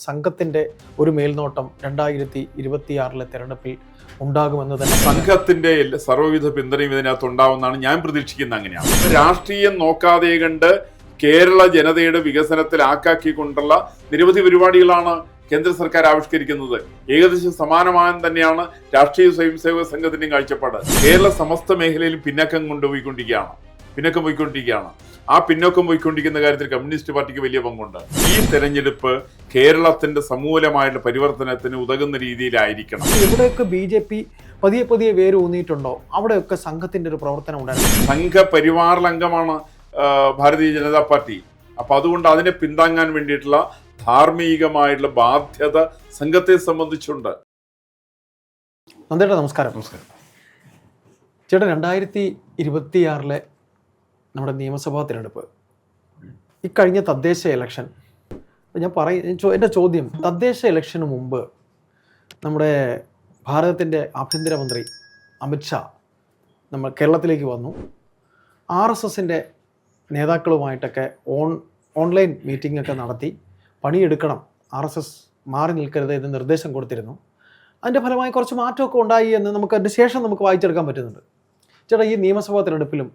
സംഘത്തിന്റെ ഒരു മേൽനോട്ടം 2026 തെരഞ്ഞെടുപ്പിൽ ഉണ്ടാകുമെന്ന് തന്നെ സംഘത്തിന്റെ സർവ്വവിധ പിന്തുണയും ഇതിനകത്ത് ഉണ്ടാവുമെന്നാണ് ഞാൻ പ്രതീക്ഷിക്കുന്നത്. അങ്ങനെയാണ് രാഷ്ട്രീയം നോക്കാതെ കണ്ട് കേരള ജനതയുടെ വികസനത്തിൽ ആക്കാക്കിക്കൊണ്ടുള്ള നിരവധി പരിപാടികളാണ് കേന്ദ്ര സർക്കാർ ആവിഷ്കരിക്കുന്നത്. ഏകദേശം സമാനമായ തന്നെയാണ് രാഷ്ട്രീയ സ്വയംസേവക സംഘത്തിന്റെയും കാഴ്ചപ്പാട്. കേരള സമസ്ത മേഖലയിലും പിന്നക്കം പോയിക്കൊണ്ടിരിക്കുകയാണ്. ആ പിന്നോക്കം പോയിക്കൊണ്ടിരിക്കുന്ന കാര്യത്തിൽ കമ്മ്യൂണിസ്റ്റ് പാർട്ടിക്ക് വലിയ പങ്കുണ്ട്. ഈ തെരഞ്ഞെടുപ്പ് കേരളത്തിന്റെ സമൂലമായിട്ടുള്ള പരിവർത്തനത്തിന് ഉതകുന്ന രീതിയിലായിരിക്കണം. എവിടെയൊക്കെ BJP പതിയെ വേരൂന്നിയിട്ടുണ്ടോ അവിടെയൊക്കെ സംഘത്തിന്റെ ഒരു പ്രവർത്തനം ഉണ്ടായിരുന്നു. സംഘപരിവാറിൽ അംഗമാണ് ഭാരതീയ ജനതാ പാർട്ടി. അപ്പൊ അതുകൊണ്ട് അതിനെ പിന്താങ്ങാൻ വേണ്ടിയിട്ടുള്ള ധാർമ്മികമായിട്ടുള്ള ബാധ്യത സംഘത്തെ സംബന്ധിച്ചുണ്ട്. നന്ദേട്ടാ നമസ്കാരം. ചേട്ടാ, 2026 നമ്മുടെ നിയമസഭാ തിരഞ്ഞെടുപ്പ്, ഇക്കഴിഞ്ഞ തദ്ദേശ ഇലക്ഷൻ, എൻ്റെ ചോദ്യം, തദ്ദേശ ഇലക്ഷന് മുമ്പ് നമ്മുടെ ഭാരതത്തിൻ്റെ ആഭ്യന്തരമന്ത്രി അമിത്ഷാ നമ്മൾ കേരളത്തിലേക്ക് വന്നു. RSSൻ്റെ നേതാക്കളുമായിട്ടൊക്കെ ഓൺലൈൻ മീറ്റിംഗ് ഒക്കെ നടത്തി പണിയെടുക്കണം, RSS മാറി നിൽക്കരുത് എന്ന് നിർദ്ദേശം കൊടുത്തിരുന്നു. അതിൻ്റെ ഫലമായി കുറച്ച് മാറ്റമൊക്കെ ഉണ്ടായി എന്ന് നമുക്ക് അതിന് ശേഷം നമുക്ക് വായിച്ചെടുക്കാൻ പറ്റുന്നുണ്ട്. ചേട്ടാ, ഈ നിയമസഭാ തിരഞ്ഞെടുപ്പിലും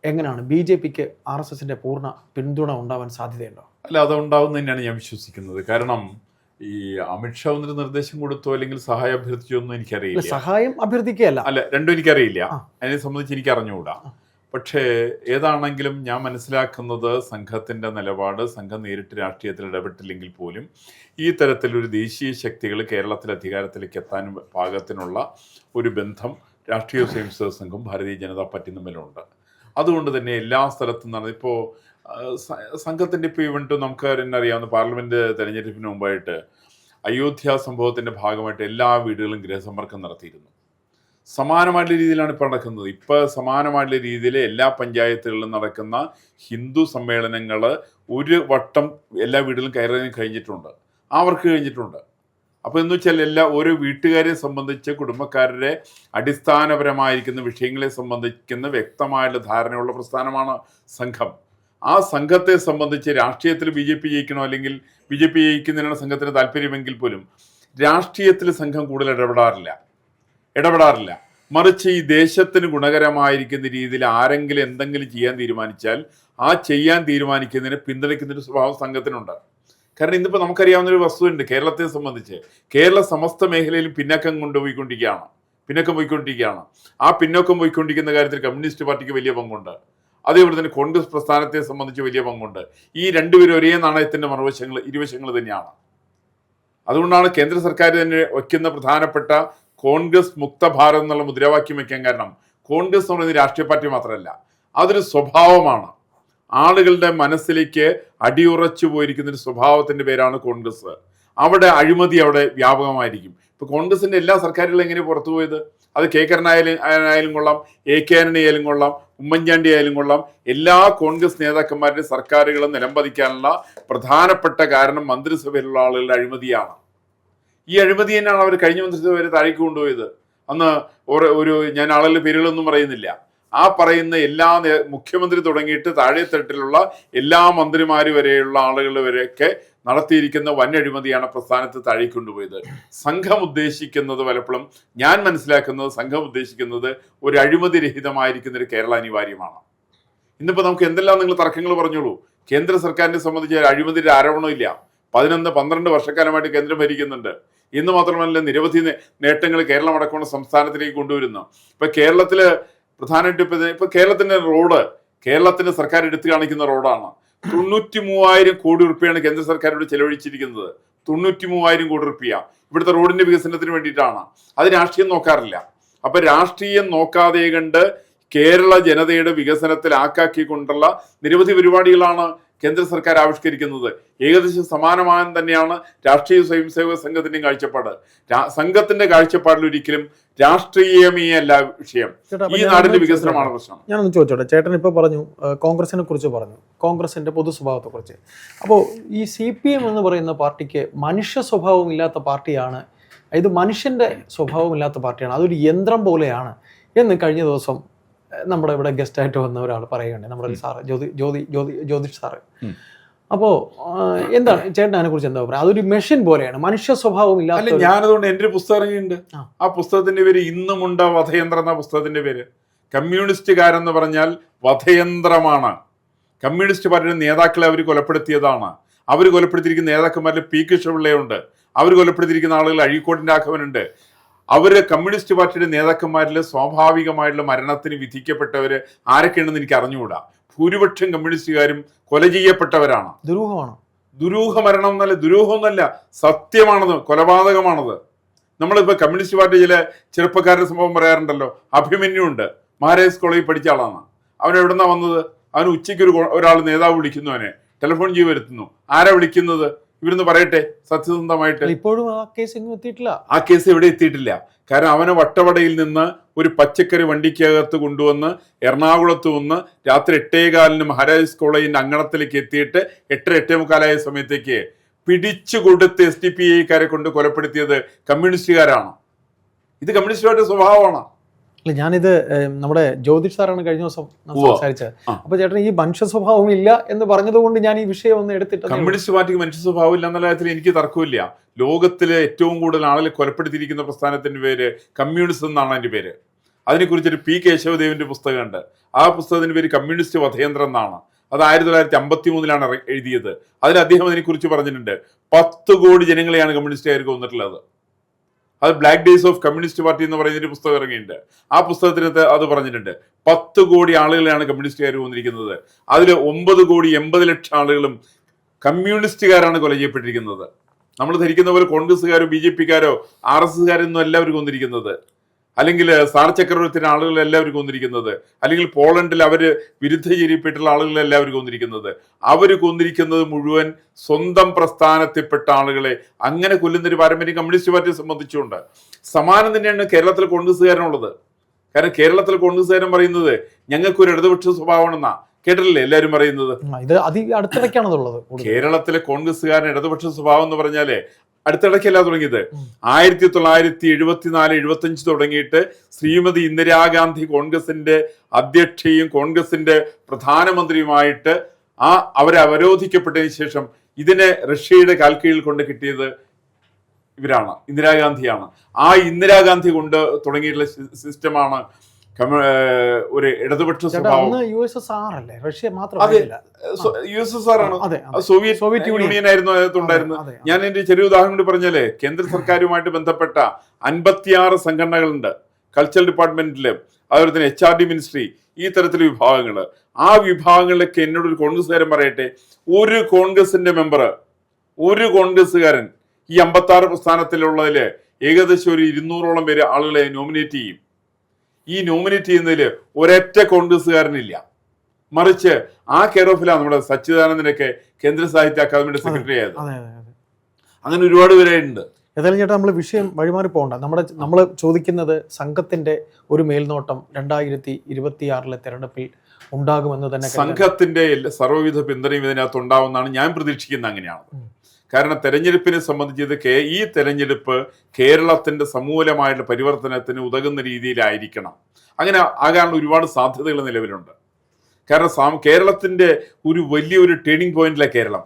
എങ്ങനെയാണ് BJPക്ക് RSSന്റെ പൂർണ്ണ പിന്തുണ ഉണ്ടാവാൻ സാധ്യതയുണ്ടോ? അല്ല, അതുണ്ടാവും തന്നെയാണ് ഞാൻ വിശ്വസിക്കുന്നത്. കാരണം ഈ അമിത്ഷാ ഒന്നൊരു നിർദ്ദേശം കൊടുത്തോ അല്ലെങ്കിൽ സഹായം അഭ്യർത്ഥിച്ചോ ഒന്നും എനിക്കറിയില്ല. സഹായം അഭ്യർത്ഥിക്കുകയല്ല, അല്ല, രണ്ടും എനിക്കറിയില്ല. അതിനെ സംബന്ധിച്ച് എനിക്ക് അറിഞ്ഞുകൂടാ. പക്ഷേ ഏതാണെങ്കിലും ഞാൻ മനസ്സിലാക്കുന്നത് സംഘത്തിന്റെ നിലപാട്, സംഘം നേരിട്ട് രാഷ്ട്രീയത്തിൽ ഇടപെട്ടില്ലെങ്കിൽ പോലും ഈ തരത്തിലൊരു ദേശീയ ശക്തികൾ കേരളത്തിൽ അധികാരത്തിലേക്ക് എത്താൻ പാകത്തിനുള്ള ഒരു ബന്ധം രാഷ്ട്രീയ സ്വയംസേവക സംഘം ഭാരതീയ ജനതാ പാർട്ടി തമ്മിലുണ്ട്. അതുകൊണ്ട് തന്നെ എല്ലാ സ്ഥലത്തും നടന്ന് ഇപ്പോൾ സംഘത്തിൻ്റെ ഇപ്പോൾ ഇവന്റ് നമുക്ക് തന്നെ അറിയാവുന്ന പാർലമെന്റ് തെരഞ്ഞെടുപ്പിന് മുമ്പായിട്ട് അയോധ്യ സംഭവത്തിന്റെ ഭാഗമായിട്ട് എല്ലാ വീടുകളും ഗൃഹസമ്പർക്കം നടത്തിയിരുന്നു. സമാനമായിട്ടുള്ള രീതിയിലാണ് ഇപ്പോൾ നടക്കുന്നത്. ഇപ്പോൾ സമാനമായിട്ടുള്ള രീതിയിൽ എല്ലാ പഞ്ചായത്തുകളിലും നടക്കുന്ന ഹിന്ദു സമ്മേളനങ്ങൾ ഒരു വട്ടം എല്ലാ വീടുകളിലും കയറി കഴിഞ്ഞിട്ടുണ്ട്. അപ്പോൾ എന്ന് വെച്ചാൽ ഓരോ വീട്ടുകാരെ സംബന്ധിച്ച്, കുടുംബക്കാരുടെ അടിസ്ഥാനപരമായിരിക്കുന്ന വിഷയങ്ങളെ സംബന്ധിക്കുന്ന വ്യക്തമായിട്ടുള്ള ധാരണയുള്ള പ്രസ്ഥാനമാണ് സംഘം. ആ സംഘത്തെ സംബന്ധിച്ച് രാഷ്ട്രീയത്തിൽ BJP ജയിക്കണോ അല്ലെങ്കിൽ BJP ജയിക്കുന്നതിനാണ് സംഘത്തിന് താല്പര്യമെങ്കിൽ പോലും രാഷ്ട്രീയത്തിൽ സംഘം കൂടുതൽ ഇടപെടാറില്ല. മറിച്ച് ഈ ദേശത്തിന് ഗുണകരമായിരിക്കുന്ന രീതിയിൽ ആരെങ്കിലും എന്തെങ്കിലും ചെയ്യാൻ തീരുമാനിച്ചാൽ ആ ചെയ്യാൻ തീരുമാനിക്കുന്നതിനെ പിന്തുണയ്ക്കുന്നൊരു സ്വഭാവം സംഘത്തിനുണ്ട്. കാരണം ഇന്നിപ്പോൾ നമുക്കറിയാവുന്നൊരു വസ്തുതയുണ്ട്. കേരളത്തെ സംബന്ധിച്ച് കേരള സമസ്ത മേഖലയിലും പിന്നക്കം പോയിക്കൊണ്ടിരിക്കുകയാണ്. ആ പിന്നോക്കം പോയിക്കൊണ്ടിരിക്കുന്ന കാര്യത്തിൽ കമ്മ്യൂണിസ്റ്റ് പാർട്ടിക്ക് വലിയ പങ്കുണ്ട്. അതേപോലെ തന്നെ കോൺഗ്രസ് പ്രസ്ഥാനത്തെ സംബന്ധിച്ച് വലിയ പങ്കുണ്ട്. ഈ രണ്ടുപേരും ഒരേ നാണയത്തിന്റെ ഇരുവശങ്ങൾ തന്നെയാണ്. അതുകൊണ്ടാണ് കേന്ദ്ര സർക്കാർ തന്നെ വയ്ക്കുന്ന പ്രധാനപ്പെട്ട കോൺഗ്രസ് മുക്ത ഭാരത് എന്നുള്ള മുദ്രാവാക്യം വയ്ക്കാൻ കാരണം കോൺഗ്രസ് എന്ന് പറയുന്നത് രാഷ്ട്രീയ പാർട്ടി മാത്രമല്ല, അതൊരു സ്വഭാവമാണ്. ആളുകളുടെ മനസ്സിലേക്ക് അടിയുറച്ചു പോയിരിക്കുന്ന ഒരു സ്വഭാവത്തിന്റെ പേരാണ് കോൺഗ്രസ്. അഴിമതി അവിടെ വ്യാപകമായിരിക്കും. ഇപ്പൊ കോൺഗ്രസിന്റെ എല്ലാ സർക്കാരുകളും എങ്ങനെ പുറത്തു പോയത്? അത് കെ കരുണാകരനായാലും കൊള്ളാം, AK ആന്റണി ആയാലും കൊള്ളാം, ഉമ്മൻചാണ്ടി ആയാലും കൊള്ളാം, എല്ലാ കോൺഗ്രസ് നേതാക്കന്മാരുടെ സർക്കാരുകളും നിലംപതിക്കാനുള്ള പ്രധാനപ്പെട്ട കാരണം മന്ത്രിസഭയിലുള്ള ആളുകളുടെ അഴിമതിയാണ്. ഈ അഴിമതി തന്നെയാണ് അവർ കഴിഞ്ഞ മന്ത്രിസഭ വരെ താഴേക്ക് കൊണ്ടുപോയത്. അന്ന് ഞാൻ ആളുകളുടെ പേരുകളൊന്നും പറയുന്നില്ല. ആ പറയുന്ന എല്ലാ മുഖ്യമന്ത്രി തുടങ്ങിയിട്ട് താഴെത്തട്ടിലുള്ള എല്ലാ മന്ത്രിമാര് വരെയുള്ള ആളുകൾ വരെയൊക്കെ നടത്തിയിരിക്കുന്ന വൻ അഴിമതിയാണ് പ്രസ്ഥാനത്ത് താഴേക്ക് കൊണ്ടുപോയത്. സംഘം ഉദ്ദേശിക്കുന്നത്, പലപ്പോഴും ഞാൻ മനസ്സിലാക്കുന്നത്, സംഘം ഉദ്ദേശിക്കുന്നത് ഒരു അഴിമതി രഹിതമായിരിക്കുന്ന ഒരു കേരള അനിവാര്യമാണ്. ഇന്നിപ്പോൾ നമുക്ക് എന്തെല്ലാം നിങ്ങൾ തർക്കങ്ങൾ പറഞ്ഞോളൂ, കേന്ദ്ര സർക്കാരിനെ സംബന്ധിച്ച് അഴിമതിയുടെ ആരോപണമില്ല. 11-12 വർഷക്കാലമായിട്ട് കേന്ദ്രം ഭരിക്കുന്നുണ്ട്. ഇന്ന് മാത്രമല്ല, നിരവധി നേട്ടങ്ങൾ കേരളം അടക്കമുള്ള സംസ്ഥാനത്തിലേക്ക് കൊണ്ടുവരുന്നു. ഇപ്പൊ കേരളത്തില് പ്രധാനമായിട്ട് ഇപ്പൊ കേരളത്തിന്റെ സർക്കാർ എടുത്തു കാണിക്കുന്ന റോഡാണ്. 93,000 കോടി റുപ്യാണ് കേന്ദ്ര സർക്കാരോട് ചെലവഴിച്ചിരിക്കുന്നത്. 93,000 കോടി റുപ്യ ഇവിടുത്തെ റോഡിന്റെ വികസനത്തിന് വേണ്ടിയിട്ടാണ്. അത് രാഷ്ട്രീയം നോക്കാറില്ല. അപ്പൊ രാഷ്ട്രീയം നോക്കാതെ കണ്ട് കേരള ജനതയുടെ വികസനത്തിൽ ആക്കാക്കിക്കൊണ്ടുള്ള നിരവധി പരിപാടികളാണ് കേന്ദ്ര സർക്കാർ ആവിഷ്കരിക്കുന്നത്. ഏകദേശം സമാനമായ തന്നെയാണ് രാഷ്ട്രീയ സ്വയംസേവക സംഘത്തിന്റെയും കാഴ്ചപ്പാട്. സംഘത്തിന്റെ കാഴ്ചപ്പാടിൽ ഒരിക്കലും രാഷ്ട്രീയമേ അല്ല വിഷയം, ഈ നാടിന്റെ വികസനമാണ് പ്രശ്നം. ഞാനൊന്ന് ചോദിച്ചോട്ടെ, ചേട്ടൻ ഇപ്പോൾ പറഞ്ഞു കോൺഗ്രസിനെ കുറിച്ച് പറഞ്ഞു, കോൺഗ്രസിന്റെ പൊതു സ്വഭാവത്തെ കുറിച്ച്. അപ്പോൾ ഈ CPM എന്ന് പറയുന്ന പാർട്ടിക്ക് മനുഷ്യ സ്വഭാവം ഇല്ലാത്ത പാർട്ടിയാണ്, ഇത് മനുഷ്യന്റെ സ്വഭാവമില്ലാത്ത പാർട്ടിയാണ്, അതൊരു യന്ത്രം പോലെയാണ് എന്ന് കഴിഞ്ഞ ദിവസം നമ്മുടെ ഇവിടെ ഗസ്റ്റായിട്ട് വന്ന ഒരാൾ പറയുകയുണ്ട്, നമ്മുടെ ഒരു സാറ് ജ്യോതിഷ് സാറ്. അപ്പോ എന്താണ് ചേട്ടൻ അതിനെ കുറിച്ച് എന്താ പറയുക? അതൊരു മെഷീൻ പോലെയാണ്, മനുഷ്യ സ്വഭാവം അല്ല, ഇല്ലാത്ത. ഞാനതുകൊണ്ട് എൻ്റെ ഒരു പുസ്തകം ഇറങ്ങിയിട്ടുണ്ട്. ആ. ആ പുസ്തകത്തിന്റെ പേര് ഇന്നുമുണ്ട വധയന്ത്രം എന്ന പുസ്തകത്തിന്റെ പേര്. കമ്മ്യൂണിസ്റ്റുകാരെന്ന് പറഞ്ഞാൽ വധയന്ത്രമാണ്. കമ്മ്യൂണിസ്റ്റ് പാർട്ടിയുടെ നേതാക്കളെ അവർ കൊലപ്പെടുത്തിയതാണ്. അവർ കൊലപ്പെടുത്തിയിരിക്കുന്ന നേതാക്കന്മാരിൽ പി കൃഷ്ണപിള്ളയുണ്ട്, അവർ കൊലപ്പെടുത്തിയിരിക്കുന്ന ആളുകൾ അഴീക്കോടിന്റെ ആഘവനുണ്ട്. അവര് കമ്മ്യൂണിസ്റ്റ് പാർട്ടിയുടെ നേതാക്കന്മാരിൽ സ്വാഭാവികമായിട്ടുള്ള മരണത്തിന് വിധിക്കപ്പെട്ടവര് ആരൊക്കെയാണെന്ന് എനിക്ക് അറിഞ്ഞുകൂടാ. ഭൂരിപക്ഷം കമ്മ്യൂണിസ്റ്റുകാരും കൊല ചെയ്യപ്പെട്ടവരാണ്. ദുരൂഹമാണ്. ദുരൂഹ മരണം എന്നല്ല, ദുരൂഹമൊന്നല്ല, സത്യമാണത്, കൊലപാതകമാണത്. നമ്മളിപ്പോ കമ്മ്യൂണിസ്റ്റ് പാർട്ടി ചില ചെറുപ്പക്കാരുടെ സംഭവം പറയാറുണ്ടല്ലോ. അഭിമന്യു ഉണ്ട്, മഹാരാജാസ് കോളേജിൽ പഠിച്ച ആളാണ്. അവൻ എവിടുന്നാ വന്നത്? അവന് ഉച്ചയ്ക്ക് ഒരാൾ നേതാവ് വിളിക്കുന്നു, അവനെ ടെലിഫോൺ ചെയ്ത് വരുത്തുന്നു. ആരാ വിളിക്കുന്നത്? ഇവരൊന്ന് പറയട്ടെ സത്യസന്ധമായിട്ട്. ഇപ്പോഴും ആ കേസ് ഇന്നും എത്തിയിട്ടില്ല. ആ കേസ് എവിടെ എത്തിയിട്ടില്ല. കാരണം അവനെ വട്ടവടയിൽ നിന്ന് ഒരു പച്ചക്കറി വണ്ടിക്കകത്ത് കൊണ്ടുവന്ന് എറണാകുളത്ത് വന്ന് രാത്രി 8:15 മഹാരാജാസ് കോളേജിന്റെ അങ്കണത്തിലേക്ക് എത്തിയിട്ട് 8:45 സമയത്തേക്ക് പിടിച്ചു കൊടുത്ത് SDPI കൊണ്ട് കൊലപ്പെടുത്തിയത് കമ്മ്യൂണിസ്റ്റുകാരാണ്. ഇത് കമ്മ്യൂണിസ്റ്റുകാരുടെ സ്വഭാവമാണ്. അല്ല, ഞാനിത് നമ്മുടെ ജ്യോതിഷ് സാറാണ് കഴിഞ്ഞ ദിവസം സംസാരിച്ചത്. അപ്പൊ ചേട്ടൻ ഈ മനുഷ്യ സ്വഭാവം ഇല്ല എന്ന് പറഞ്ഞതുകൊണ്ട് ഞാൻ ഈ വിഷയം ഒന്ന് എടുത്തിട്ട്. കമ്മ്യൂണിസ്റ്റ് പാർട്ടിക്ക് മനുഷ്യ സ്വഭാവം ഇല്ല എന്നുള്ള കാര്യത്തിൽ എനിക്ക് തർക്കമില്ല. ലോകത്തിലെ ഏറ്റവും കൂടുതൽ ആളുകൾ കൊലപ്പെടുത്തിയിരിക്കുന്ന പ്രസ്ഥാനത്തിന്റെ പേര് കമ്മ്യൂണിസ്റ്റ് എന്നാണ് അതിന്റെ പേര്. അതിനെക്കുറിച്ചൊരു P. കേശവദേവിന്റെ പുസ്തകമുണ്ട്. ആ പുസ്തകത്തിന്റെ പേര് കമ്മ്യൂണിസ്റ്റ് വധയന്ത്രം എന്നാണ്. അത് 1953 എഴുതിയത്. അതിൽ അദ്ദേഹം അതിനെക്കുറിച്ച് പറഞ്ഞിട്ടുണ്ട്. 10 കോടി ജനങ്ങളെയാണ് കമ്മ്യൂണിസ്റ്റുകാർക്ക് കൊന്നിട്ടുള്ളത്. അത് black days of communist party എന്ന് പറയുന്നൊരു പുസ്തകം ഇറങ്ങിയിട്ടുണ്ട്. ആ പുസ്തകത്തിനകത്ത് അത് പറഞ്ഞിട്ടുണ്ട്. 10 കോടി ആളുകളെയാണ് കമ്മ്യൂണിസ്റ്റുകാർ കൊന്നിരിക്കുന്നത്. അതിൽ 9,80,00,000 ആളുകളും കമ്മ്യൂണിസ്റ്റുകാരാണ് കൊല ചെയ്യപ്പെട്ടിരിക്കുന്നത്. നമ്മൾ ധരിക്കുന്ന പോലെ കോൺഗ്രസ്സുകാരോ BJP-ക്കാരോ RSS-കാരൊന്നും എല്ലാവരും കൊന്നിരിക്കുന്നത്, അല്ലെങ്കിൽ സാർ ചക്രവർത്തിയുടെ ആളുകൾ എല്ലാവരും കൊന്നിരിക്കുന്നത്, അല്ലെങ്കിൽ പോളണ്ടിൽ അവര് വിരുദ്ധ ചിരിപ്പെട്ടുള്ള ആളുകൾ എല്ലാവരും കൊന്നിരിക്കുന്നത്. അവർ കൊന്നിരിക്കുന്നത് മുഴുവൻ സ്വന്തം പ്രസ്ഥാനത്തിൽപ്പെട്ട ആളുകളെ. അങ്ങനെ കൊല്ലുന്നൊരു പാരമ്പര്യം കമ്മ്യൂണിസ്റ്റ് പാർട്ടിയെ സംബന്ധിച്ചുകൊണ്ട്. സമാനം തന്നെയാണ് കേരളത്തിലെ കോൺഗ്രസ്സുകാരനുള്ളത്. കാരണം കേരളത്തിലെ കോൺഗ്രസ്സുകാരൻ പറയുന്നത് ഞങ്ങൾക്കൊരു ഇടതുപക്ഷ സ്വഭാവമാണെന്നാ. കേട്ടില്ലേ എല്ലാവരും പറയുന്നത്? ഇത് അടുത്തിടയ്ക്കാണതുള്ളത്. കേരളത്തിലെ കോൺഗ്രസ്സുകാരൻ ഇടതുപക്ഷ സ്വഭാവം എന്ന് പറഞ്ഞാലേ അടുത്തിടയ്ക്കല്ല തുടങ്ങിയത്. 1974-75 തുടങ്ങിയിട്ട് ശ്രീമതി ഇന്ദിരാഗാന്ധി കോൺഗ്രസിന്റെ അധ്യക്ഷയും കോൺഗ്രസിന്റെ പ്രധാനമന്ത്രിയുമായിട്ട് അവരെ അവരോധിക്കപ്പെട്ടതിന് ശേഷം ഇതിനെ റഷ്യയുടെ കാൽക്കീഴിൽ കൊണ്ട് കിട്ടിയത് ഇവരാണ്, ഇന്ദിരാഗാന്ധിയാണ്. ആ ഇന്ദിരാഗാന്ധി കൊണ്ട് തുടങ്ങിയിട്ടുള്ള സിസ്റ്റമാണ് ഒരു ഇടതുപക്ഷ സ്വഭാവം. USSR അല്ലേ, റഷ്യ മാത്രം. USSR ആണ്, സോവിയറ്റ് യൂണിയൻ ആയിരുന്നു അതിനകത്തുണ്ടായിരുന്നത്. ഞാൻ എന്റെ ചെറിയ ഉദാഹരണം കൂടി പറഞ്ഞാലേ, കേന്ദ്ര സർക്കാരുമായിട്ട് ബന്ധപ്പെട്ട 56 സംഘടനകളുണ്ട് കൾച്ചറൽ ഡിപ്പാർട്ട്മെന്റില്, അതുപോലെ തന്നെ HRD മിനിസ്ട്രി, ഈ തരത്തിലെ വിഭാഗങ്ങള്. ആ വിഭാഗങ്ങളിലൊക്കെ എന്നോട് ഒരു കോൺഗ്രസ്സുകാരൻ പറയട്ടെ, ഒരു കോൺഗ്രസിന്റെ മെമ്പർ, ഒരു കോൺഗ്രസ്സുകാരൻ ഈ 56 പ്രസ്ഥാനത്തിലുള്ളതില് ഏകദേശം ഒരു 200ഓളം പേര് ആളുകളെ നോമിനേറ്റ് ചെയ്യും. ഈ നോമിനേറ്റ് ചെയ്യുന്നതിൽ ഒരൊറ്റ കോൺഗ്രസ്സുകാരനില്ല. മറിച്ച് ആ കെയർ ഓഫിലാണ് നമ്മുടെ സച്ചിദാനന്ദനൊക്കെ കേന്ദ്ര സാഹിത്യ അക്കാദമിയുടെ സെക്രട്ടറി ആയത്. അങ്ങനെ ഒരുപാട് പേരുണ്ട്. ഏതായാലും ചേട്ടാ, നമ്മൾ വിഷയം വഴിമാറി പോകണ്ട. നമ്മൾ ചോദിക്കുന്നത് സംഘത്തിന്റെ ഒരു മേൽനോട്ടം 2026 തെരഞ്ഞെടുപ്പിൽ ഉണ്ടാകുമെന്ന് തന്നെ. സംഘത്തിന്റെ സർവ്വവിധ പിന്തുണയും ഇതിനകത്ത് ഉണ്ടാവുമെന്നാണ് ഞാൻ പ്രതീക്ഷിക്കുന്നത്. അങ്ങനെയാണ്. കാരണം തെരഞ്ഞെടുപ്പിനെ സംബന്ധിച്ച് ഈ തെരഞ്ഞെടുപ്പ് കേരളത്തിന്റെ സമൂലമായിട്ടുള്ള പരിവർത്തനത്തിന് ഉതകുന്ന രീതിയിലായിരിക്കണം. അങ്ങനെ ആകാനുള്ള ഒരുപാട് സാധ്യതകൾ നിലവിലുണ്ട്. കാരണം കേരളത്തിന്റെ ഒരു വലിയൊരു ടേണിംഗ് പോയിന്റിലെ കേരളം.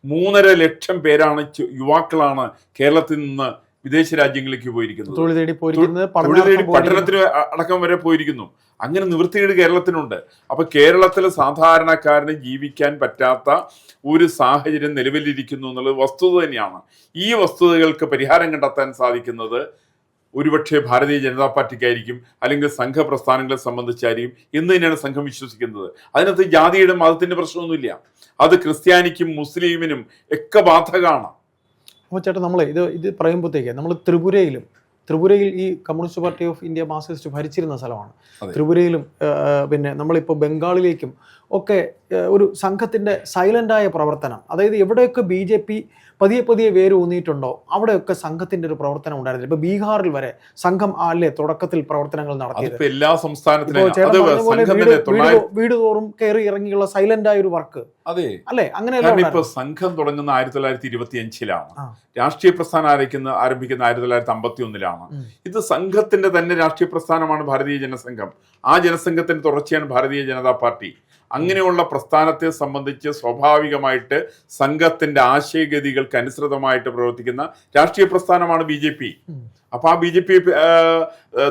3.5 ലക്ഷം പേരാണ് യുവാക്കളാണ് കേരളത്തിൽ നിന്ന് വിദേശ രാജ്യങ്ങളിലേക്ക് പോയിരിക്കുന്നത്. തൊഴിൽ തേടി പഠനത്തിന് അടക്കം വരെ പോയിരിക്കുന്നു. അങ്ങനെ നിവൃത്തികേട് കേരളത്തിനുണ്ട്. അപ്പൊ കേരളത്തിലെ സാധാരണക്കാരന് ജീവിക്കാൻ പറ്റാത്ത ഒരു സാഹചര്യം നിലവിലിരിക്കുന്നു എന്നുള്ളത് വസ്തുത തന്നെയാണ്. ഈ വസ്തുതകൾക്ക് പരിഹാരം കണ്ടെത്താൻ സാധിക്കുന്നത് ഒരുപക്ഷെ ഭാരതീയ ജനതാ പാർട്ടിക്കായിരിക്കും, അല്ലെങ്കിൽ സംഘപ്രസ്ഥാനങ്ങളെ സംബന്ധിച്ചായിരിക്കും എന്ന് തന്നെയാണ് സംഘം വിശ്വസിക്കുന്നത്. അതിനകത്ത് ജാതിയുടെ മതത്തിന്റെ പ്രശ്നമൊന്നുമില്ല. അത് ക്രിസ്ത്യാനിക്കും മുസ്ലിമിനും ഒക്കെ ബാധകമാണ്. അപ്പോൾ ചേട്ടാ, നമ്മൾ ഇത് പറയുമ്പോഴത്തേക്ക് നമ്മൾ ത്രിപുരയിൽ ഈ communist party of India Marxist ഭരിച്ചിരുന്ന സ്ഥലമാണ്. ത്രിപുരയിലും പിന്നെ നമ്മളിപ്പോൾ ബംഗാളിലേക്കും ഒക്കെ ഒരു സംഘത്തിൻ്റെ സൈലൻ്റായ പ്രവർത്തനം, അതായത് എവിടെയൊക്കെ BJP പതിയെ വേര് ഊന്നിയിട്ടുണ്ടോ അവിടെയൊക്കെ സംഘത്തിന്റെ ഒരു പ്രവർത്തനം ഉണ്ടായിരുന്നില്ല. ഇപ്പൊ ബീഹാറിൽ വരെ സംഘം അല്ലേ തുടക്കത്തിൽ പ്രവർത്തനങ്ങൾ നടത്തിയത്. എല്ലാ സംസ്ഥാനത്തിലും വീട് തോറും കയറി ഇറങ്ങിയുള്ള സൈലന്റ് ആയ ഒരു വർക്ക്. അതെ അല്ലെ, അങ്ങനെ ഇപ്പൊ സംഘം തുടങ്ങുന്ന 1925-ലാണ്. രാഷ്ട്രീയ പ്രസ്ഥാനം ആരംഭിക്കുന്ന 1951-ലാണ്. ഇത് സംഘത്തിന്റെ തന്നെ രാഷ്ട്രീയ പ്രസ്ഥാനമാണ് ഭാരതീയ ജനസംഘം. ആ ജനസംഘത്തിന്റെ തുടർച്ചയാണ് ഭാരതീയ ജനതാ പാർട്ടി. അങ്ങനെയുള്ള പ്രസ്ഥാനത്തെ സംബന്ധിച്ച് സ്വാഭാവികമായിട്ട് സംഘത്തിന്റെ ആശയഗതികൾക്ക് അനുസൃതമായിട്ട് പ്രവർത്തിക്കുന്ന രാഷ്ട്രീയ പ്രസ്ഥാനമാണ് BJP. അപ്പൊ ആ BJP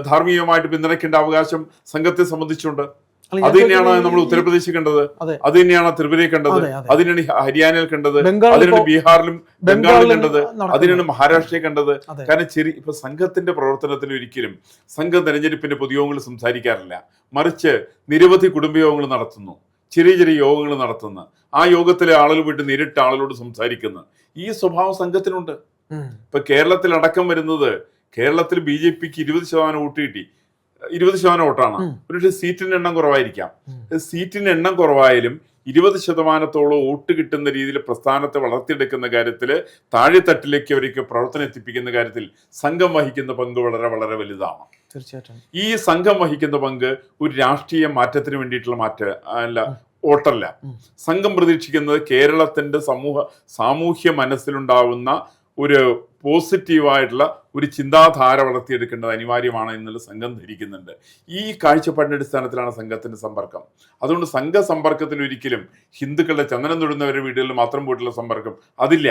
ധാർമ്മികമായിട്ട് പിന്തുണയ്ക്കേണ്ട അവകാശം സംഘത്തെ സംബന്ധിച്ചുണ്ട്. അത് തന്നെയാണ് നമ്മൾ ഉത്തർപ്രദേശിൽ കണ്ടത്, അത് തന്നെയാണ് ത്രിപുരയിൽ കണ്ടത്, അതിനാണ് ഹരിയാനയിൽ കണ്ടത്, അതിനാണ് ബീഹാറിലും ബംഗാളിലും കണ്ടത്, അതിനാണ് മഹാരാഷ്ട്രയിൽ കണ്ടത്. കാരണം ഇപ്പൊ സംഘത്തിന്റെ പ്രവർത്തനത്തിൽ ഒരിക്കലും സംഘം തെരഞ്ഞെടുപ്പിന്റെ പൊതുയോഗങ്ങൾ സംസാരിക്കാറില്ല. മറിച്ച് നിരവധി കുടുംബയോഗങ്ങൾ നടത്തുന്നു, ചെറിയ ചെറിയ യോഗങ്ങൾ നടത്തുന്നു. ആ യോഗത്തിലെ ആളുകൾ വിട്ട് നേരിട്ട് ആളുകളോട് സംസാരിക്കുന്നു. ഈ സ്വഭാവം സംഘത്തിനുണ്ട്. ഇപ്പൊ കേരളത്തിൽ അടക്കം വരുന്നത്, കേരളത്തിൽ BJPക്ക് 20% വോട്ട് കിട്ടി, 20% വോട്ടാണ്. പക്ഷേ സീറ്റിന്റെ എണ്ണം കുറവായിരിക്കാം. സീറ്റിന്റെ എണ്ണം കുറവായാലും 20% വോട്ട് കിട്ടുന്ന രീതിയിൽ പ്രസ്ഥാനത്തെ വളർത്തിയെടുക്കുന്ന കാര്യത്തിൽ, താഴെത്തട്ടിലേക്ക് അവർക്ക് പ്രവർത്തനം എത്തിപ്പിക്കുന്ന കാര്യത്തിൽ സംഘം വഹിക്കുന്ന പങ്ക് വളരെ വളരെ വലുതാണ്. തീർച്ചയായിട്ടും ഈ സംഘം വഹിക്കുന്ന പങ്ക് ഒരു രാഷ്ട്രീയ മാറ്റത്തിന് വേണ്ടിയിട്ടുള്ള വോട്ടല്ല. സംഘം പ്രതീക്ഷിക്കുന്നത് കേരളത്തിന്റെ സാമൂഹ്യ മനസ്സിലുണ്ടാവുന്ന ഒരു പോസിറ്റീവായിട്ടുള്ള ഒരു ചിന്താധാര വളർത്തിയെടുക്കേണ്ടത് അനിവാര്യമാണ് എന്നുള്ള സംഘം ധരിക്കുന്നുണ്ട്. ഈ കാഴ്ചപ്പാടിന്റെ അടിസ്ഥാനത്തിലാണ് സംഘത്തിന്റെ സമ്പർക്കം. അതുകൊണ്ട് സംഘസമ്പർക്കത്തിൽ ഒരിക്കലും ഹിന്ദുക്കളുടെ ചന്ദനം തൊടുന്നവരുടെ വീടുകളിൽ മാത്രം പോയിട്ടുള്ള സമ്പർക്കം അതില്ല.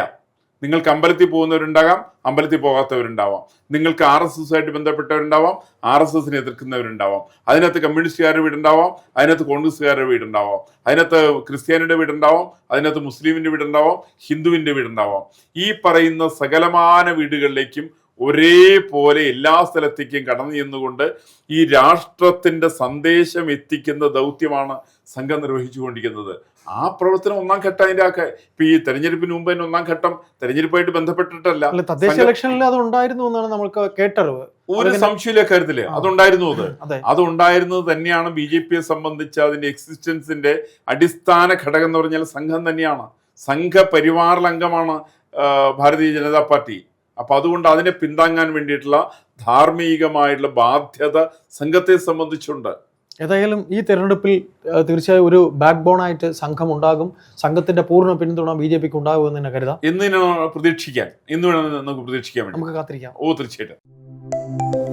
നിങ്ങൾക്ക് അമ്പലത്തിൽ പോകുന്നവരുണ്ടാകാം, അമ്പലത്തിൽ പോകാത്തവരുണ്ടാവാം. നിങ്ങൾക്ക് RSS ആയിട്ട് ബന്ധപ്പെട്ടവരുണ്ടാവാം, RSSനെ എതിർക്കുന്നവരുണ്ടാവാം. അതിനകത്ത് കമ്മ്യൂണിസ്റ്റുകാരുടെ വീടുണ്ടാവാം, അതിനകത്ത് കോൺഗ്രസ്സുകാരുടെ വീടുണ്ടാവാം, അതിനകത്ത് ക്രിസ്ത്യാനിയുടെ വീടുണ്ടാവാം, അതിനകത്ത് മുസ്ലിമിന്റെ വീടുണ്ടാവാം, ഹിന്ദുവിന്റെ വീടുണ്ടാവാം. ഈ പറയുന്ന സകലമാന വീടുകളിലേക്കും ഒരേപോലെ എല്ലാ സ്ഥലത്തേക്കും കടന്നു ചെന്നുകൊണ്ട് ഈ രാഷ്ട്രത്തിന്റെ സന്ദേശം എത്തിക്കുന്ന ദൗത്യമാണ് സംഘം നിർവഹിച്ചുകൊണ്ടിരിക്കുന്നത്. ആ പ്രവർത്തനം ഒന്നാം ഘട്ടം ഇപ്പൊ ഈ തെരഞ്ഞെടുപ്പിന് മുമ്പ് തന്നെ ഒന്നാം ഘട്ടം തെരഞ്ഞെടുപ്പായിട്ട് ബന്ധപ്പെട്ടിട്ടല്ല, തദ്ദേശ ഇലക്ഷനിൽ അത് ഉണ്ടായിരുന്നു എന്നാണ് നമുക്ക് കേട്ടറിവ്. ഒരു സംശയമില്ല കാര്യത്തില് അതുണ്ടായിരുന്നു. അതുണ്ടായിരുന്നത് തന്നെയാണ് BJPയെ സംബന്ധിച്ച് അതിന്റെ എക്സിസ്റ്റൻസിന്റെ അടിസ്ഥാന ഘടകം എന്ന് പറഞ്ഞാൽ സംഘം തന്നെയാണ്. സംഘപരിവാറിൽ അംഗമാണ് ഭാരതീയ ജനതാ പാർട്ടി. അപ്പൊ അതുകൊണ്ട് അതിനെ പിന്താങ്ങാൻ വേണ്ടിയിട്ടുള്ള ധാർമ്മികമായിട്ടുള്ള ബാധ്യത സംഘത്തെ സംബന്ധിച്ചുണ്ട്. ഏതായാലും ഈ തെരഞ്ഞെടുപ്പിൽ തീർച്ചയായും ഒരു ബാക്ക് ബോൺ ആയിട്ട് സംഘം ഉണ്ടാകും. സംഘത്തിന്റെ പൂർണ്ണ പിന്തുണ BJPക്ക് ഉണ്ടാകും എന്ന് തന്നെ കരുതാം. എന്ന് പ്രതീക്ഷിക്കാൻ, എന്ന് വേണം നമുക്ക് പ്രതീക്ഷിക്കാൻ വേണ്ടി. നമുക്ക് കാത്തിരിക്കാം. തീർച്ചയായിട്ടും.